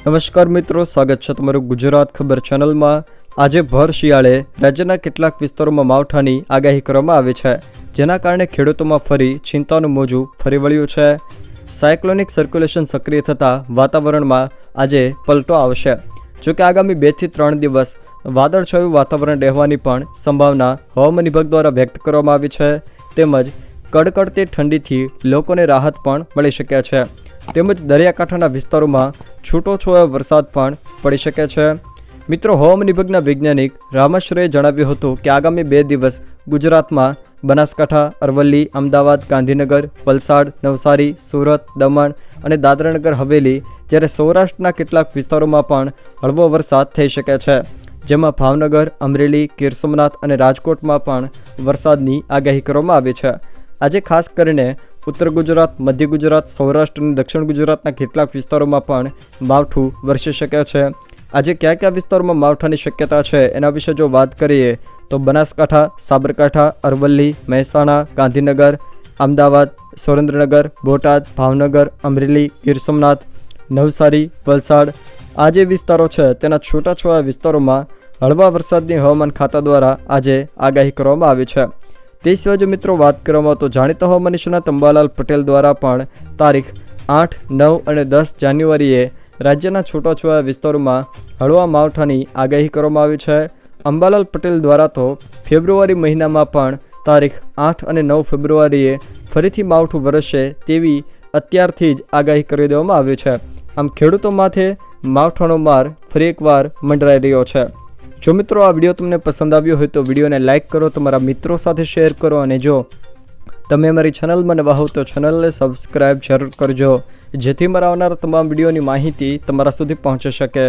નમસ્કાર મિત્રો, સ્વાગત છે તમારું ગુજરાત ખબર ચેનલમાં। આજે ભર શિયાળે રાજ્યના કેટલાક વિસ્તારોમાં માવઠાની આગાહી કરવામાં આવી છે, જેના કારણે ખેડૂતોમાં ફરી ચિંતાનું મોજું ફરી વળ્યું છે। સાયક્લોનિક સર્ક્યુલેશન સક્રિય થતાં વાતાવરણમાં આજે પલટો આવશે। જોકે આગામી 2 થી 3 દિવસ વાદળછાયું વાતાવરણ રહેવાની પણ સંભાવના હવામાન વિભાગ દ્વારા વ્યક્ત કરવામાં આવી છે। તેમજ કડકડતી ઠંડીથી લોકોને રાહત પણ મળી શકે છે। તેમજ દરિયાકાંઠાના વિસ્તારોમાં છૂટોછવાયો વરસાદ પણ પડી શકે છે। મિત્રો, હવામાન વિભાગના વૈજ્ઞાનિક રામાશ્રયે જણાવ્યું હતું કે આગામી 2 દિવસ ગુજરાતમાં બનાસકાંઠા, અરવલ્લી, અમદાવાદ, ગાંધીનગર, વલસાડ, નવસારી, સુરત, દમણ અને દાદરાનગર હવેલી, જ્યારે સૌરાષ્ટ્રના કેટલાક વિસ્તારોમાં પણ હળવો વરસાદ થઈ શકે છે, જેમાં ભાવનગર, અમરેલી, ગીર સોમનાથ અને રાજકોટમાં પણ વરસાદની આગાહી કરવામાં આવી છે। આજે ખાસ કરીને ઉત્તર ગુજરાત, મધ્ય ગુજરાત, સૌરાષ્ટ્ર અને દક્ષિણ ગુજરાતના કેટલાક વિસ્તારોમાં પણ માવઠું વરસી શકે છે। આજે કયા કયા વિસ્તારોમાં માવઠાની શક્યતા છે એના વિશે જો વાત કરીએ તો બનાસકાંઠા, સાબરકાંઠા, અરવલ્લી, મહેસાણા, ગાંધીનગર, અમદાવાદ, સુરેન્દ્રનગર, બોટાદ, ભાવનગર, અમરેલી, ગીર સોમનાથ, નવસારી, વલસાડ આ જે વિસ્તારો છે તેના છૂટાછવાયા વિસ્તારોમાં હળવા વરસાદની હવામાન ખાતા દ્વારા આજે આગાહી કરવામાં આવી છે। તે સિવાય જો મિત્રો વાત કરવામાં તો જાણીતા હવામાન નિષ્ણાત અંબાલાલ પટેલ દ્વારા પણ તારીખ 8, 9 અને 10 જાન્યુઆરીએ રાજ્યના છૂટાછવાયા વિસ્તારોમાં હળવા માવઠાની આગાહી કરવામાં આવી છે। અંબાલાલ પટેલ દ્વારા તો ફેબ્રુઆરી મહિનામાં પણ તારીખ 8 અને 9 ફેબ્રુઆરીએ ફરીથી માવઠું વરસશે તેવી અત્યારથી જ આગાહી કરી દેવામાં આવી છે। આમ ખેડૂતો માથે માવઠાનો માર ફરી એકવાર મંડરાઈ રહ્યો છે। જો મિત્રો આ વિડીયો તમને પસંદ આવ્યો હોય તો વિડીયોને લાઇક કરો, તમારા મિત્રો સાથે શેર કરો અને જો તમે અમારી ચેનલમાં નવા હો તો ચેનલને સબસ્ક્રાઈબ જરૂર કરજો, જેથી મારા આવનારા તમામ વિડીયોની માહિતી તમારા સુધી પહોંચી શકે।